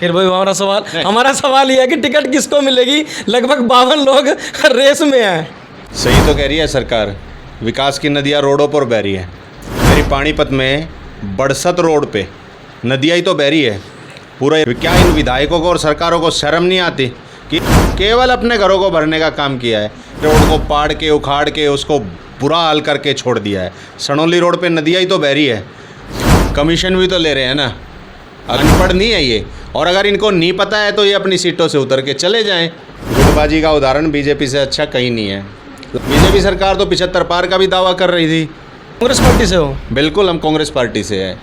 फिर वही हमारा सवाल ये है कि टिकट किसको मिलेगी? लगभग 52 लोग रेस में हैं। सही तो कह रही है सरकार, विकास की नदियाँ रोडों पर बह रही हैं। मेरी पानीपत में बड़सत रोड पे नदियाँ ही तो बह रही है। पूरा क्या इन विधायकों को और सरकारों को शर्म नहीं आती कि केवल अपने घरों को भरने का काम किया है? रोड को पाड़ के उखाड़ के उसको बुरा हाल करके छोड़ दिया है। सनौली रोड पे नदियाँ ही तो बह रही है, कमीशन भी तो ले रहे हैं ना। अनपढ़ नहीं है ये, और अगर इनको नहीं पता है तो ये अपनी सीटों से उतर के चले जाएं। गुटबाजी का उदाहरण बीजेपी से अच्छा कहीं नहीं है। बीजेपी सरकार तो 75 पार का भी दावा कर रही थी। कांग्रेस पार्टी से हो? बिल्कुल, हम कांग्रेस पार्टी से हैं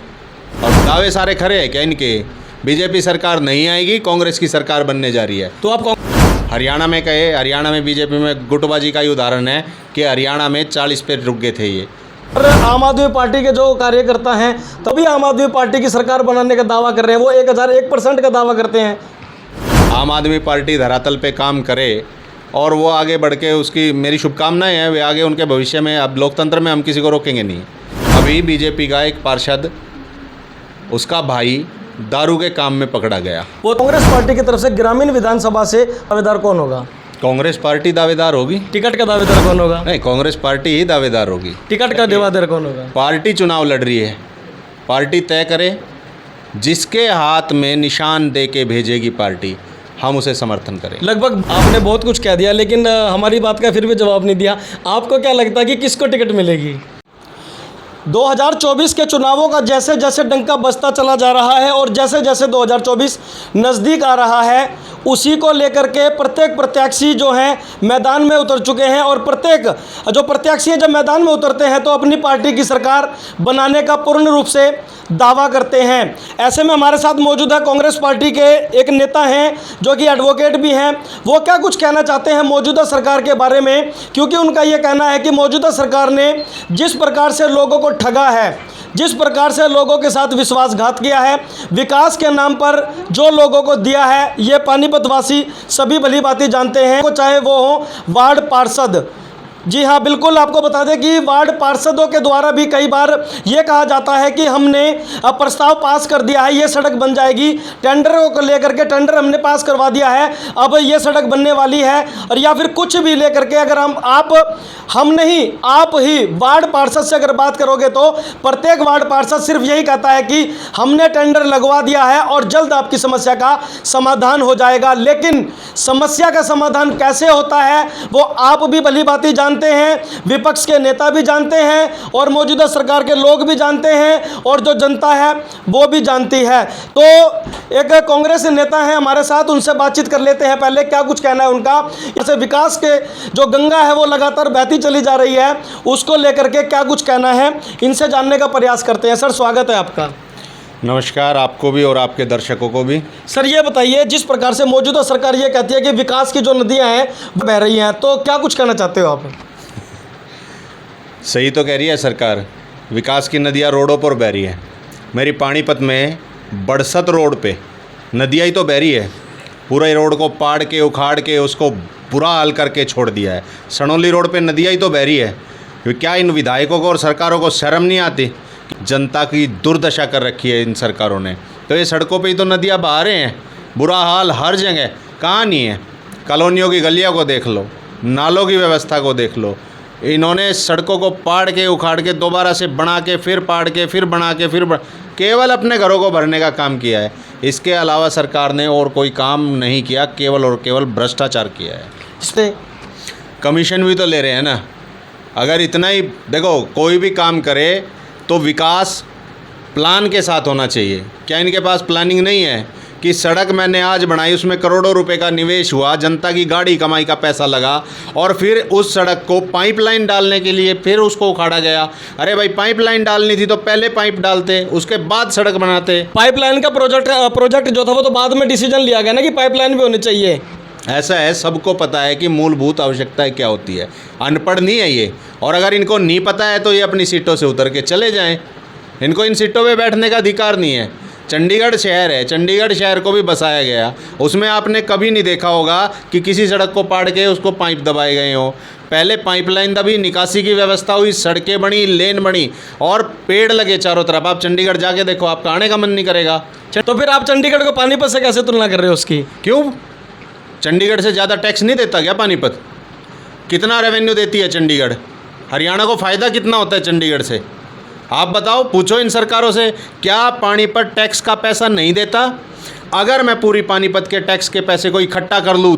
और दावे सारे खरे हैं क्या इनके? बीजेपी सरकार नहीं आएगी, कांग्रेस की सरकार बनने जा रही है। तो आप हरियाणा में कहे, हरियाणा में बीजेपी में गुटबाजी का ही उदाहरण है कि हरियाणा में 40 पे रुक गए थे ये। और आम आदमी पार्टी के जो कार्यकर्ता हैं तभी आम आदमी पार्टी की सरकार बनाने का दावा कर रहे हैं। वो 1001% का दावा करते हैं। आम आदमी पार्टी धरातल पे काम करे और वो आगे बढ़ के, उसकी मेरी शुभकामनाएं हैं, वे आगे उनके भविष्य में। अब लोकतंत्र में हम किसी को रोकेंगे नहीं। अभी बीजेपी का एक पार्षद, उसका भाई दारू के काम में पकड़ा गया। वो कांग्रेस पार्टी की तरफ से ग्रामीण विधानसभा से दावेदार कौन होगा? कांग्रेस पार्टी दावेदार होगी। टिकट का दावेदार कौन होगा? नहीं, कांग्रेस पार्टी ही दावेदार होगी। टिकट का दावेदार कौन होगा? पार्टी चुनाव लड़ रही है, पार्टी तय करे। जिसके हाथ में निशान दे के भेजेगी पार्टी, हम उसे समर्थन करें। लगभग आपने बहुत कुछ कह दिया, लेकिन हमारी बात का फिर भी जवाब नहीं दिया। आपको क्या लगता है कि किसको टिकट मिलेगी? 2024 के चुनावों का जैसे जैसे डंका बजता चला जा रहा है और जैसे जैसे 2024 नज़दीक आ रहा है, उसी को लेकर के प्रत्येक प्रत्याशी जो हैं मैदान में उतर चुके हैं। और प्रत्येक जो प्रत्याशी हैं जब मैदान में उतरते हैं तो अपनी पार्टी की सरकार बनाने का पूर्ण रूप से दावा करते हैं। ऐसे में हमारे साथ मौजूद है कांग्रेस पार्टी के एक नेता हैं जो कि एडवोकेट भी हैं। वो क्या कुछ कहना चाहते हैं मौजूदा सरकार के बारे में, क्योंकि उनका ये कहना है कि मौजूदा सरकार ने जिस प्रकार से लोगों को ठगा है, जिस प्रकार से लोगों के साथ विश्वासघात किया है, विकास के नाम पर जो लोगों को दिया है, ये पानीपतवासी सभी भली बातें जानते हैं, चाहे वो हो वार्ड पार्षद। जी हाँ, बिल्कुल आपको बता दें कि वार्ड पार्षदों के द्वारा भी कई बार ये कहा जाता है कि हमने अब प्रस्ताव पास कर दिया है, ये सड़क बन जाएगी। टेंडरों को लेकर के टेंडर हमने पास करवा दिया है, अब ये सड़क बनने वाली है। और या फिर कुछ भी लेकर के अगर आप ही वार्ड पार्षद से अगर बात करोगे तो प्रत्येक वार्ड पार्षद सिर्फ यही कहता है कि हमने टेंडर लगवा दिया है और जल्द आपकी समस्या का समाधान हो जाएगा। लेकिन समस्या का समाधान कैसे होता है वो आप भी भली भांति जानते हैं, विपक्ष के नेता भी जानते हैं और मौजूदा सरकार के लोग भी जानते हैं और जो जनता है वो भी जानती है। तो एक कांग्रेस नेता है हमारे साथ, उनसे बातचीत कर लेते हैं। पहले क्या कुछ कहना है उनका, जैसे विकास के जो गंगा है वो लगातार बहती चली जा रही है, उसको लेकर के क्या कुछ कहना है, इनसे जानने का प्रयास करते हैं। सर, स्वागत है आपका। नमस्कार, आपको भी और आपके दर्शकों को भी। सर, ये बताइए, जिस प्रकार से मौजूदा सरकार ये कहती है कि विकास की जो नदियां हैं वो बह रही हैं, तो क्या कुछ कहना चाहते हो आप? सही तो कह रही है सरकार, विकास की नदियाँ रोडों पर बह रही है। मेरी पानीपत में बड़सत रोड पे नदियाँ ही तो बह रही है। पूरे रोड को पाड़ के उखाड़ के उसको बुरा हाल करके छोड़ दिया है। सनौली रोड पे नदियाँ ही तो बह रही है। क्या इन विधायकों को और सरकारों को शर्म नहीं आती? जनता की दुर्दशा कर रखी है इन सरकारों ने। तो ये सड़कों पे ही तो नदियाँ बहा रहे हैं, बुरा हाल हर जगह। कहाँ नहीं है? कॉलोनियों की गलियों को देख लो, नालों की व्यवस्था को देख लो। इन्होंने सड़कों को पाड़ के उखाड़ के दोबारा से बना के फिर पाड़ के फिर बना के फिर केवल अपने घरों को भरने का काम किया है। इसके अलावा सरकार ने और कोई काम नहीं किया, केवल और केवल भ्रष्टाचार किया है। इससे कमीशन भी तो ले रहे हैं ना। अगर इतना ही देखो, कोई भी काम करे तो विकास प्लान के साथ होना चाहिए। क्या इनके पास प्लानिंग नहीं है कि सड़क मैंने आज बनाई, उसमें करोड़ों रुपए का निवेश हुआ, जनता की गाड़ी कमाई का पैसा लगा और फिर उस सड़क को पाइपलाइन डालने के लिए फिर उसको उखाड़ा गया। अरे भाई, पाइपलाइन डालनी थी तो पहले पाइप डालते, उसके बाद सड़क बनाते। पाइपलाइन का प्रोजेक्ट जो था वो तो बाद में डिसीजन लिया गया ना कि पाइपलाइन भी होनी चाहिए। ऐसा है, सबको पता है कि मूलभूत आवश्यकताएं क्या होती है। अनपढ़ नहीं है ये, और अगर इनको नहीं पता है तो ये अपनी सीटों से उतर के चले जाएं। इनको इन सीटों पे बैठने का अधिकार नहीं है। चंडीगढ़ शहर है, चंडीगढ़ शहर को भी बसाया गया। उसमें आपने कभी नहीं देखा होगा कि किसी सड़क को पाड़ के उसको पाइप दबाए गए हों। पहले पाइपलाइन दबी, निकासी की व्यवस्था हुई, सड़कें बनी, लेन बनी और पेड़ लगे चारों तरफ। आप चंडीगढ़ जाके देखो, आपका आने का मन नहीं करेगा। तो फिर आप चंडीगढ़ को पानीपत से कैसे तुलना कर रहे हो उसकी? क्यों? चंडीगढ़ से ज़्यादा टैक्स नहीं देता क्या पानीपत? कितना रेवेन्यू देती है चंडीगढ़? हरियाणा को फ़ायदा कितना होता है चंडीगढ़ से? आप बताओ, पूछो इन सरकारों से, क्या पानीपत टैक्स का पैसा नहीं देता? अगर मैं पूरी पानीपत के टैक्स के पैसे को इकट्ठा कर लूँ,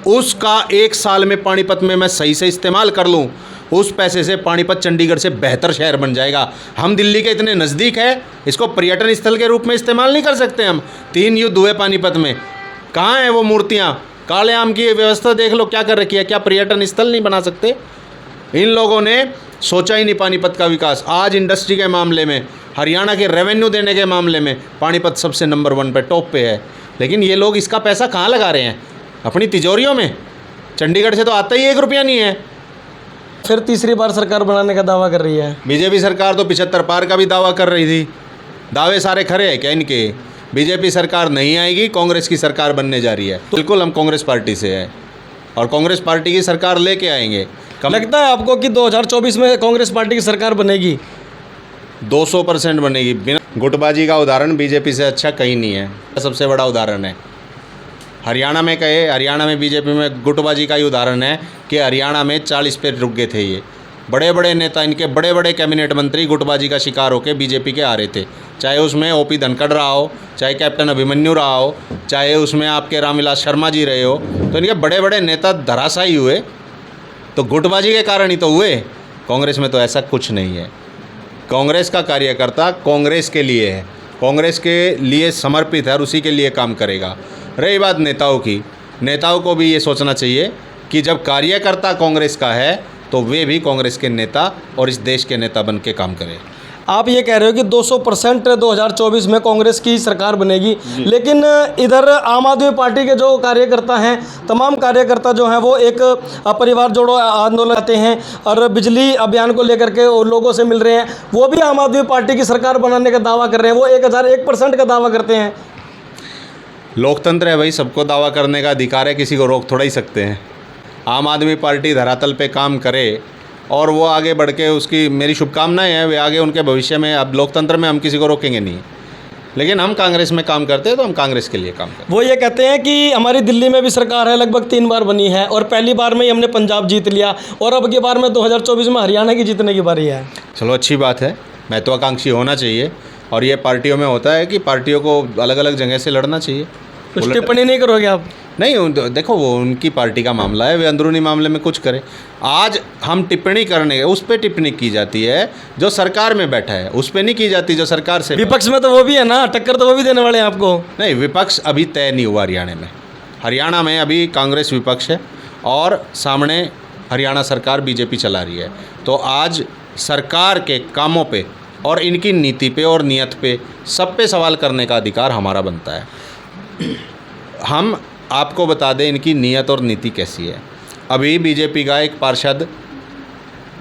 उसका 1 साल में पानीपत में मैं सही से इस्तेमाल कर लूँ, उस पैसे से पानीपत चंडीगढ़ से बेहतर शहर बन जाएगा। हम दिल्ली के इतने नज़दीक है, इसको पर्यटन स्थल के रूप में इस्तेमाल नहीं कर सकते हम? 3 युद्ध हुए पानीपत में, कहाँ हैं वो मूर्तियाँ? काले आम की व्यवस्था देख लो क्या कर रखी है। क्या पर्यटन स्थल नहीं बना सकते? इन लोगों ने सोचा ही नहीं पानीपत का विकास। आज इंडस्ट्री के मामले में, हरियाणा के रेवेन्यू देने के मामले में पानीपत सबसे नंबर 1 पे, टॉप पे है। लेकिन ये लोग इसका पैसा कहाँ लगा रहे हैं? अपनी तिजोरियों में। चंडीगढ़ से तो आता ही 1 रुपया नहीं है। फिर तीसरी बार सरकार बनाने का दावा कर रही है। बीजेपी सरकार तो 75 पार का भी दावा कर रही थी। दावे सारे खरे हैं क्या इनके? बीजेपी सरकार नहीं आएगी, कांग्रेस की सरकार बनने जा रही है। तो बिल्कुल हम कांग्रेस पार्टी से हैं और कांग्रेस पार्टी की सरकार लेके आएंगे। लगता है आपको कि 2024 में कांग्रेस पार्टी की सरकार बनेगी? 200% बनेगी। बिना गुटबाजी का उदाहरण बीजेपी से अच्छा कहीं नहीं है। सबसे बड़ा उदाहरण है हरियाणा में। कहे हरियाणा में बीजेपी में गुटबाजी का ही उदाहरण है कि हरियाणा में 40 पे रुक गए थे। ये बड़े बड़े नेता, इनके बड़े बड़े कैबिनेट मंत्री गुटबाजी का शिकार होकर बीजेपी के आ रहे थे। चाहे उसमें ओपी धनखड़ रहा हो, चाहे कैप्टन अभिमन्यु रहा हो, चाहे उसमें आपके रामविलास शर्मा जी रहे हो, तो इनके बड़े बड़े नेता धराशायी हुए तो गुटबाजी के कारण ही तो हुए। कांग्रेस में तो ऐसा कुछ नहीं है। कांग्रेस का कार्यकर्ता कांग्रेस के लिए है, कांग्रेस के लिए समर्पित है और उसी के लिए काम करेगा। रही बात नेताओं की, नेताओं को भी ये सोचना चाहिए कि जब कार्यकर्ता कांग्रेस का है तो वे भी कांग्रेस के नेता और इस देश के नेता बन के काम करें। आप ये कह रहे हो कि 200% 2024 में कांग्रेस की सरकार बनेगी, लेकिन इधर आम आदमी पार्टी के जो कार्यकर्ता हैं, तमाम कार्यकर्ता जो हैं वो एक परिवार जोड़ो आंदोलन करते हैं और बिजली अभियान को लेकर के और लोगों से मिल रहे हैं। वो भी आम आदमी पार्टी की सरकार बनाने का दावा कर रहे हैं। वो 1001% का दावा करते हैं। लोकतंत्र है भाई, सबको दावा करने का अधिकार है, किसी को रोक थोड़ा ही सकते हैं। आम आदमी पार्टी धरातल पे काम करे और वो आगे बढ़ के, उसकी मेरी शुभकामनाएं हैं, वे आगे उनके भविष्य में। अब लोकतंत्र में हम किसी को रोकेंगे नहीं, लेकिन हम कांग्रेस में काम करते हैं तो हम कांग्रेस के लिए काम करते हैं। वो ये कहते हैं कि हमारी दिल्ली में भी सरकार है, लगभग 3 बार बनी है और पहली बार में ही हमने पंजाब जीत लिया और अब की बार में 2024 में हरियाणा की जीतने की बारी है। चलो अच्छी बात है, महत्वाकांक्षी होना चाहिए और ये पार्टियों में होता है कि पार्टियों को अलग अलग जगह से लड़ना चाहिए। कुछ टिप्पणी नहीं करोगे आप? नहीं, देखो वो उनकी पार्टी का मामला है, वे अंदरूनी मामले में कुछ करें। आज हम टिप्पणी करने, उस पर टिप्पणी की जाती है जो सरकार में बैठा है, उस पर नहीं की जाती जो सरकार से। विपक्ष में तो वो भी है ना, टक्कर तो वो भी देने वाले हैं आपको। नहीं, विपक्ष अभी तय नहीं हुआ हरियाणा में। हरियाणा में अभी कांग्रेस विपक्ष है और सामने हरियाणा सरकार बीजेपी चला रही है। तो आज सरकार के कामों पे और इनकी नीति पे और नीयत पे, सब पे सवाल करने का अधिकार हमारा बनता है। हम आपको बता दें इनकी नीयत और नीति कैसी है। अभी बीजेपी का एक पार्षद,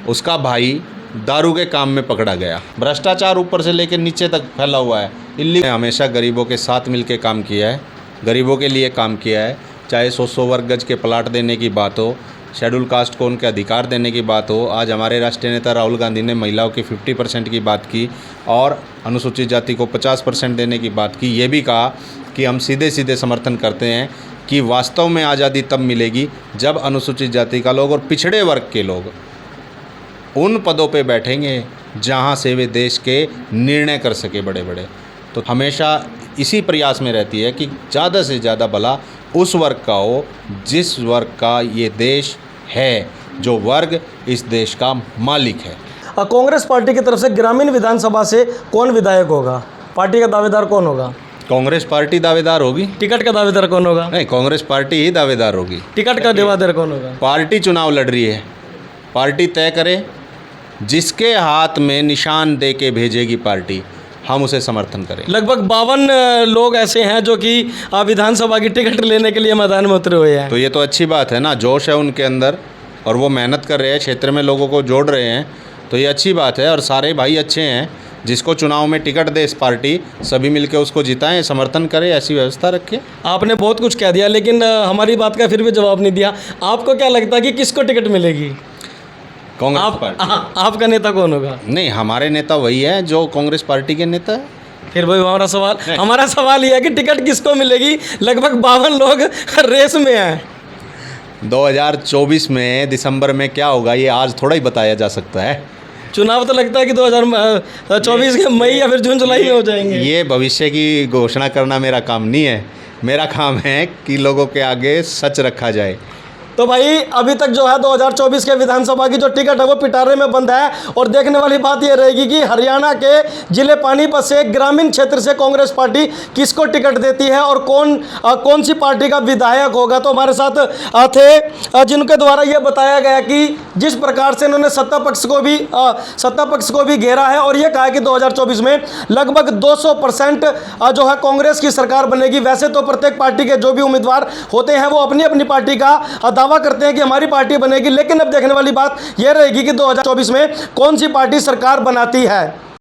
उसका भाई दारू के काम में पकड़ा गया। भ्रष्टाचार ऊपर से लेकर नीचे तक फैला हुआ है। दिल्ली ने हमेशा गरीबों के साथ मिलकर काम किया है, गरीबों के लिए काम किया है। चाहे 100 वर्ग गज के प्लाट देने की बात हो, शेड्यूल कास्ट को उनके अधिकार देने की बात हो। आज हमारे राष्ट्रीय नेता राहुल गांधी ने महिलाओं की 50% की बात की और अनुसूचित जाति को 50% देने की बात की। ये भी कहा कि हम सीधे सीधे समर्थन करते हैं कि वास्तव में आज़ादी तब मिलेगी जब अनुसूचित जाति का लोग और पिछड़े वर्ग के लोग उन पदों पे बैठेंगे जहां से वे देश के निर्णय कर सके बड़े बड़े। तो हमेशा इसी प्रयास में रहती है कि ज़्यादा से ज़्यादा भला उस वर्ग का हो जिस वर्ग का ये देश है, जो वर्ग इस देश का मालिक है। कांग्रेस पार्टी की तरफ से ग्रामीण विधानसभा से कौन विधायक होगा? पार्टी का दावेदार कौन होगा? कांग्रेस पार्टी दावेदार होगी। टिकट का दावेदार कौन होगा? नहीं, कांग्रेस पार्टी ही दावेदार होगी। टिकट का दावेदार कौन होगा? पार्टी चुनाव लड़ रही है, पार्टी तय करे, जिसके हाथ में निशान दे के भेजेगी पार्टी, हम उसे समर्थन करें। लगभग 52 लोग ऐसे हैं जो कि विधानसभा की टिकट लेने के लिए मैदान में उतरे हुए हैं। तो ये तो अच्छी बात है ना, जोश है उनके अंदर और वो मेहनत कर रहे हैं, क्षेत्र में लोगों को जोड़ रहे हैं, तो ये अच्छी बात है। और सारे भाई अच्छे हैं, जिसको चुनाव में टिकट दे इस पार्टी, सभी मिलके उसको जिताएं, समर्थन करें, ऐसी व्यवस्था रखें। आपने बहुत कुछ कह दिया, लेकिन हमारी बात का फिर भी जवाब नहीं दिया। आपको क्या लगता है कि किसको टिकट मिलेगी? कांग्रेस पार्टी। हाँ, आपका नेता कौन होगा? नहीं, हमारे नेता वही है जो कांग्रेस पार्टी के नेता है। फिर वही हमारा सवाल ये है कि टिकट किसको मिलेगी? लगभग 52 लोग रेस में हैं। 2024 में दिसंबर में क्या होगा ये आज थोड़ा ही बताया जा सकता है। चुनाव तो लगता है कि 2024 के मई या फिर जून जुलाई में हो जाएंगे। ये भविष्य की घोषणा करना मेरा काम नहीं है। मेरा काम है कि लोगों के आगे सच रखा जाए। तो भाई अभी तक जो है 2024 के विधानसभा की जो टिकट है वो पिटारे में बंद है। और देखने वाली बात ये रहेगी कि हरियाणा के जिले पानीपत से ग्रामीण क्षेत्र से कांग्रेस पार्टी किसको टिकट देती है और कौन सी पार्टी का विधायक होगा। तो हमारे साथ थे जिनके द्वारा ये बताया गया कि जिस प्रकार से इन्होंने सत्ता पक्ष को भी घेरा है और ये कहा है कि 2024 में लगभग 200% जो है कांग्रेस की सरकार बनेगी। वैसे तो प्रत्येक पार्टी के जो भी उम्मीदवार होते हैं वो अपनी अपनी पार्टी का दावा करते हैं कि हमारी पार्टी बनेगी, लेकिन अब देखने वाली बात यह रहेगी कि 2024 में कौन सी पार्टी सरकार बनाती है।